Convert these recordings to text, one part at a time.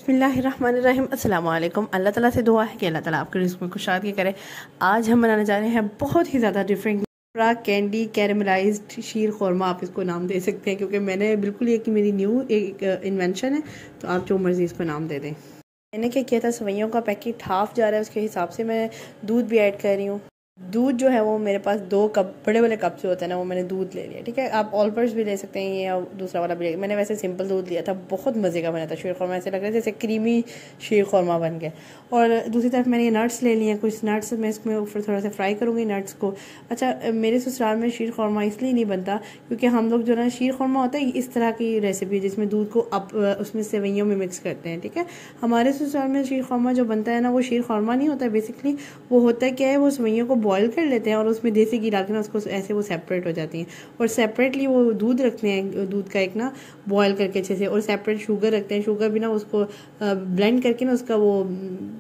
बिस्मिल्लाहिर्रहमानिर्रहीम अस्सलाम वालेकुम। अल्लाह ताला से दुआ है कि अल्लाह ताला आपके रिस्क में खुशहाली करे। आज हम बनाने जा रहे हैं बहुत ही ज़्यादा डिफरेंट कैंडी कैरमलाइज्ड शीर खुरमा, आप इसको नाम दे सकते हैं क्योंकि मैंने बिल्कुल ये कि मेरी न्यू एक इन्वेंशन है, तो आप जो मर्ज़ी इसको नाम दे दें। मैंने क्या किया था, सवैयों का पैकेट हाफ जा रहा है, उसके हिसाब से मैं दूध भी ऐड कर रही हूँ। दूध जो है वो मेरे पास 2 कप, बड़े वाले कप से होता है ना, वो मैंने दूध ले लिया। ठीक है, आप ऑल पर्स भी ले सकते हैं या दूसरा वाला भी ले। मैंने वैसे सिंपल दूध लिया था, बहुत मज़े का बना था शीर खुरमा, ऐसे लग रहा है जैसे क्रीमी शीर खुरमा बन गया। और दूसरी तरफ मैंने ये नट्स ले लिए हैं, कुछ नट्स मैं इसमें ऊपर थोड़ा सा फ्राई करूँगी नट्स को। अच्छा, मेरे ससुराल में शीर खुरमा इसलिए नहीं बनता क्योंकि हम लोग जो ना शीर खुरमा होता है इस तरह की रेसिपी जिसमें दूध को उसमें सेवइयों में मिक्स करते हैं। ठीक है, हमारे ससुराल में शीर खुरमा जो बनता है ना, वो शीर खुरमा नहीं होता है। बेसिकली वो होता है क्या है, वो सेवइयों को बॉयल कर लेते हैं और उसमें देसी घी डाल के ना उसको ऐसे वो सेपरेट हो जाती हैं, और सेपरेटली वो दूध रखते हैं, दूध का एक ना बॉयल करके अच्छे से, और सेपरेट शुगर रखते हैं। शुगर भी ना उसको ब्लेंड करके ना उसका वो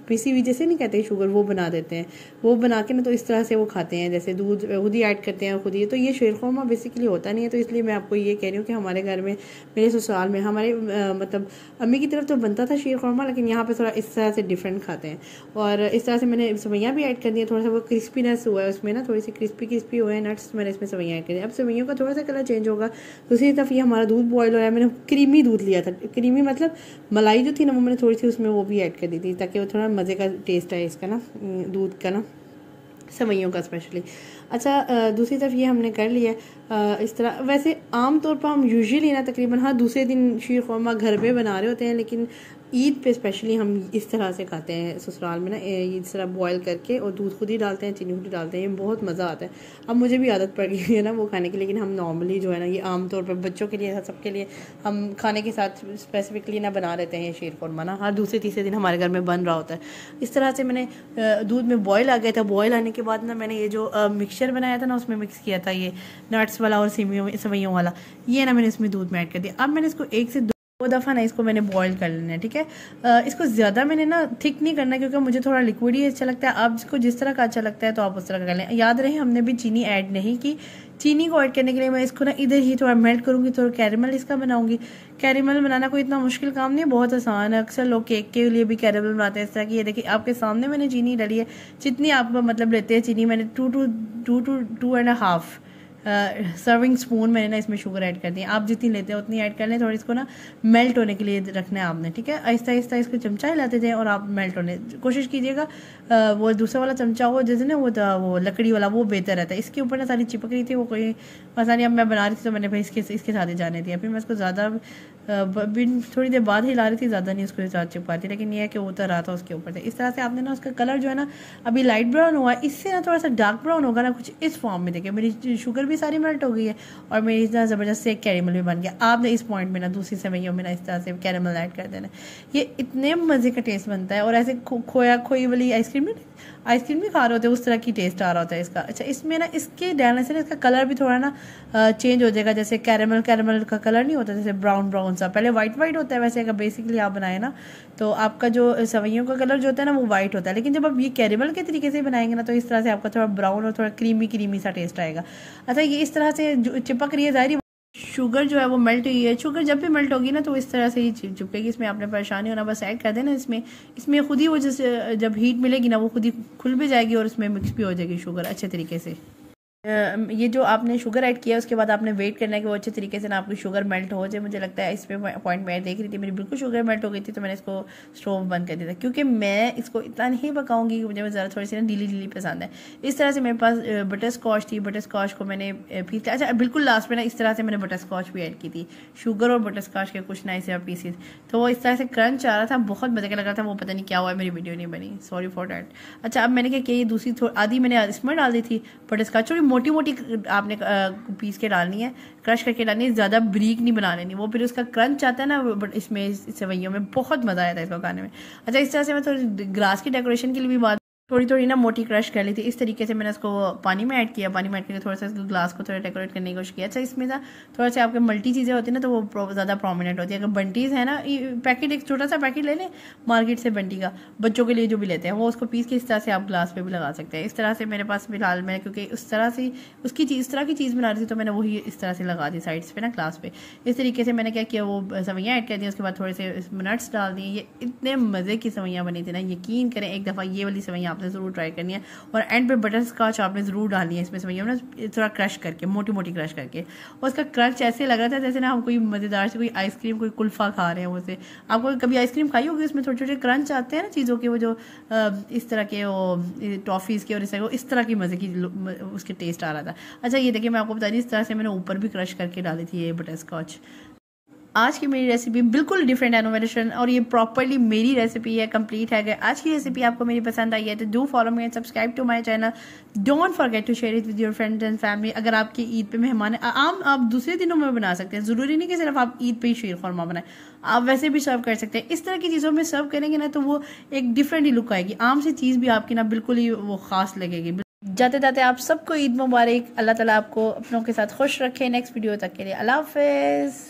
पीसी हुई जैसे नहीं कहते शुगर, वो बना देते हैं। वो बना के ना तो इस तरह से वो खाते हैं, जैसे दूध खुद ही ऐड करते हैं खुद ही। तो ये शीर खुरमा बेसिकली होता नहीं है, तो इसलिए मैं आपको ये कह रही हूँ कि हमारे घर में, मेरे ससुराल में, हमारे मतलब अम्मी की तरफ तो बनता था शीर खुरमा, लेकिन यहाँ पे थोड़ा इस तरह से डिफरेंट खाते हैं। और इस तरह से मैंने सेवइयाँ भी ऐड कर दी है, थोड़ा सा वो क्रिस्पीनेस हुआ है उसमें ना, थोड़ी सी क्रिस्पी हुए हैं नट्स, मैंने इसमें सेवइयाँ ऐड कर दी। अब सेवइयों का थोड़ा सा कलर चेंज होगा। दूसरी तरफ ये हमारा दूध बॉयल हो रहा है, मैंने क्रीमी दूध लिया था। क्रीमी मतलब मलाई जो थी ना, वो मैंने थोड़ी सी उसमें वो भी ऐड कर दी थी ताकि वो थोड़ा मज़े का टेस्ट आए इसका ना, दूध का ना, सेवइयों का स्पेशली। अच्छा, दूसरी तरफ ये हमने कर लिया इस तरह। वैसे आम तौर पर हम यूजुअली ना तकरीबन हाँ दूसरे दिन शीर खुरमा घर पे बना रहे होते हैं, लेकिन ईद पे स्पेशली हम इस तरह से खाते हैं ससुराल में ना, इस तरह बॉयल करके, और दूध खुद ही डालते हैं, चीनी खुद ही डालते हैं, ये बहुत मज़ा आता है। अब मुझे भी आदत पड़ गई है ना वो खाने की, लेकिन हम नॉर्मली जो है ना, ये आम तौर पर बच्चों के लिए, सबके लिए हम खाने के साथ स्पेसिफिकली ना बना लेते हैं ये शीर खुरमा ना, हर दूसरे तीसरे दिन हमारे घर में बन रहा होता है। इस तरह से मैंने दूध में बॉयल आ गया था, बॉयल आने के बाद ना मैंने ये जो मिक्सचर बनाया था ना, उसमें मिक्स किया था ये नट्स वाला और सेवइयों वाला, ये ना मैंने इसमें दूध में ऐड कर दिया। अब मैंने इसको 1 से 2 दफ़ा ना इसको मैंने बॉईल कर लेना है। ठीक है, इसको ज़्यादा मैंने ना थिक नहीं करना क्योंकि मुझे थोड़ा लिक्विड ही अच्छा लगता है। आप जिसको जिस तरह का अच्छा लगता है तो आप उस तरह का कर लें। याद रहे हमने भी चीनी ऐड नहीं की। चीनी को ऐड करने के लिए मैं इसको ना इधर ही थोड़ा मेल्ट करूँगी, थोड़ा कैरेमल इसका बनाऊँगी। कैरेमल बनाना कोई इतना मुश्किल काम नहीं है, बहुत आसान है। अक्सर लोग केक के लिए भी कैरेमल बनाते हैं इस तरह की। ये देखिए आपके सामने मैंने चीनी डाली है, जितनी आप मतलब लेते हैं चीनी, मैंने 2.5 सर्विंग स्पून मैंने ना इसमें शुगर ऐड कर दी है। आप जितनी लेते हैं उतनी ऐड कर लें। थोड़ी इसको ना मेल्ट होने के लिए रखना है आपने। ठीक है, आहिस्ता आहिस्ता इसको चमचा हिलाते जाएं और आप मेल्ट होने कोशिश कीजिएगा। वो दूसरा वाला चमचा हो जैसे ना, वो लकड़ी वाला, वो बेहतर रहता है। इसके ऊपर ना सारी चिपक रही थी, वो कोई मसला नहीं। अब मैं बना रही थी तो मैंने भाई इसके साथ ही जाने दिया। फिर मैं इसको ज़्यादा थोड़ी देर बाद हिला रही थी, ज़्यादा नहीं उसको साथ चिपका थी, लेकिन ये है कि उतर रहा था उसके ऊपर से। इस तरह से आपने ना उसका कलर जो है ना, अभी लाइट ब्राउन हुआ है, इससे ना थोड़ा सा डार्क ब्राउन होगा ना, कुछ इस फॉर्म में। देखिए मेरी शुगर भी सारी मेल्ट हो गई है और मेरी इतना ज़बरदस्त से कैरेमल भी बन गया। आपने इस पॉइंट में ना दूसरी सेवइयों में ना इस तरह से कैरेमल ऐड कर देना, ये इतने मज़े का टेस्ट बनता है। और ऐसे खोई वाली आइसक्रीम भी खा रहे होते हैं, उस तरह की टेस्ट आ रहा होता है इसका। अच्छा, इसमें ना इसके डालने से ना इसका कलर भी थोड़ा ना चेंज हो जाएगा। जैसे कैरेमल का कलर नहीं होता, जैसे ब्राउन सा पहले वाइट होता है, वैसे अगर बेसिकली आप बनाए ना तो आपका जो सेवइयों का कलर जो होता है ना वो वाइट होता है, लेकिन जब आप ये कैरेमल के तरीके से बनाएंगे ना तो इस तरह से आपका थोड़ा ब्राउन और थोड़ा क्रीमी सा टेस्ट आएगा। अच्छा, ये इस तरह से चिपक रही है, ज़ाहिर शुगर जो है वो मेल्ट हुई है। शुगर जब भी मेल्ट होगी ना तो इस तरह से ही चिपकेगी, इसमें आपने परेशानी होना, बस ऐड कर देना इसमें खुद ही वो जैसे जब हीट मिलेगी ना वो खुद ही खुल भी जाएगी और उसमें मिक्स भी हो जाएगी शुगर अच्छे तरीके से। ये जो आपने शुगर ऐड किया उसके बाद आपने वेट करना है कि वो अच्छे तरीके से ना आपकी शुगर मेल्ट हो जाए। मुझे लगता है इस पे पॉइंट मैं देख रही थी मेरी बिल्कुल शुगर मेल्ट हो गई थी, तो मैंने इसको स्टोव बंद कर दिया था क्योंकि मैं इसको इतना नहीं पकाऊंगी कि मुझे ज़रा थोड़ी सी ना ढीली पसंद है। इस तरह से मेरे पास बटर स्कॉच थी, बटर स्कॉच को मैंने पीस लिया। अच्छा, बिल्कुल लास्ट में ना इस तरह से मैंने बटर स्कॉच भी ऐड की थी, शुगर और बटर स्कॉच के कुछ नाइस पीसेस। तो वो इस तरह से क्रंच आ रहा था, बहुत मज़े का लग रहा था। वो पता नहीं क्या हुआ, मेरी वीडियो नहीं बनी, सॉरी फॉर डैट। अच्छा, अब मैंने क्या किया, ये दूसरी आधी मैंने इसमें डाल दी थी बटर स्कॉच, थोड़ी मोटी आपने पीस के डालनी है, क्रश करके डालनी है, ज़्यादा ब्रीक नहीं बना लेनी। वो फिर उसका क्रंच आता है ना, बट इसमें सेवइयों में बहुत मज़ा आया था इसको खाने में। अच्छा, इस तरह से मैं थोड़ी ग्लास की डेकोरेशन के लिए भी बात थोड़ी थोड़ी ना मोटी क्रश कर ली थी। इस तरीके से मैंने उसको पानी में ऐड किया, पानी में ऐड करके थोड़ा सा इसको ग्लास को थोड़ा डेकोरेट करने की कोशिश किया। अच्छा इसमें ना थोड़ा सा आपके मल्टी चीज़ें होती है ना तो वो ज़्यादा प्रोमिनेंट होती है। अगर बंटीज़ है ना, पैकेट एक छोटा सा पैकेट ले लें मार्केट से बंटी का, बच्चों के लिए जो भी लेते हैं वो उसको पीस के इस तरह से आप ग्लास पे भी लगा सकते हैं। इस तरह से मेरे पास फिलहाल मैं क्योंकि उस तरह से उसकी चीज़ इस तरह की चीज़ बना रही थी तो मैंने वही इस तरह से लगा दी साइड्स पे ना ग्लास पे। इस तरीके से मैंने क्या किया, वो सवैयाँ ऐड कर दी, उसके बाद थोड़े से नट्स डाल दिए। ये इतने मज़े की सवैयाँ बनी थी ना, यकीन करें एक दफ़ा ये वाली सवैयाँ आपने ज़रूर ट्राई करनी है। और एंड पे बटर स्कॉच आपने ज़रूर डालनी है इसमें सवैयों में ना, थोड़ा क्रश करके, मोटी मोटी क्रश करके। और उसका क्रंच ऐसे लग रहा था जैसे ना हम कोई मज़ेदार से कोई आइसक्रीम, कोई कुल्फ़ा खा रहे हैं। उसे आपको कभी आइसक्रीम खाई होगी, उसमें छोटे छोटे क्रंच आते हैं ना चीज़ों के, वो जो इस तरह के वो टॉफ़ीज़ के, और इस तरह की मज़े की उसके टेस्ट आ रहा था। अच्छा ये देखिए मैं आपको बता दी, इस तरह से मैंने ऊपर भी क्रश करके डाली थी ये बटर स्कॉच। आज की मेरी रेसिपी बिल्कुल डिफरेंट इनोवेशन और ये प्रॉपरली मेरी रेसिपी है, कंप्लीट है। अगर आज की रेसिपी आपको मेरी पसंद आई है तो do follow me and subscribe to my channel. Don't forget to share it with your friends and family. अगर आपकी ईद पे मेहमान है, आम आप दूसरे दिनों में बना सकते हैं, ज़रूरी नहीं कि सिर्फ आप ईद पे ही शीर खुरमा बनाएं, आप वैसे भी सर्व कर सकते हैं। इस तरह की चीज़ों में सर्व करेंगे ना तो वो एक डिफरेंट ही लुक आएगी, आम सी चीज़ भी आपकी ना बिल्कुल ही वो ख़ास लगेगी। जाते जाते आप सबको ईद मुबारक। अल्लाह ताला आपको अपनों के साथ खुश रखे। नेक्स्ट वीडियो तक के लिए अल्लाह हाफ़िज़।